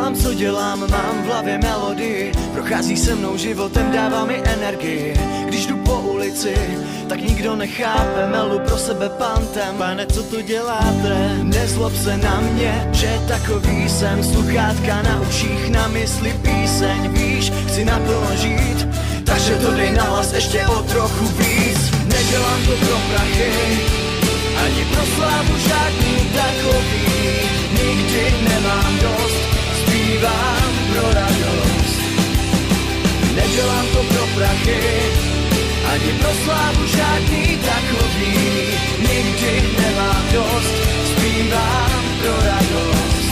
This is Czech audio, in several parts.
Dělám, co dělám, mám v hlavě melodii, prochází se mnou životem, dává mi energii. Když jdu po ulici, tak nikdo nechápe, melu pro sebe pantem. Pane, co tu děláte? Nezlob se na mě, že takový jsem, sluchátka na uších, na mysli píseň, víš, chci naplno žít, takže to dej nahlas ještě o trochu víc. Nedělám to pro prachy, ani pro slávu žádný takový, nikdy nemám dost, zpívám pro radost. Nedělám to pro prachy, ani pro slávu žádný takový, nikdy nemám dost, zpívám pro radost.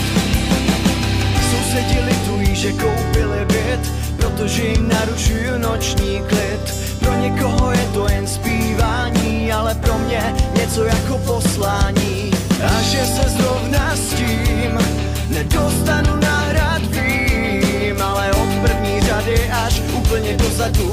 Sousedi litují, že koupili byt, protože jim narušuju noční klid. Pro někoho je to jen zpívání, ale pro mě něco jako poslání. A že se zrovna s tím nedostanu na hrad, vím, ale od první řady až úplně dozadu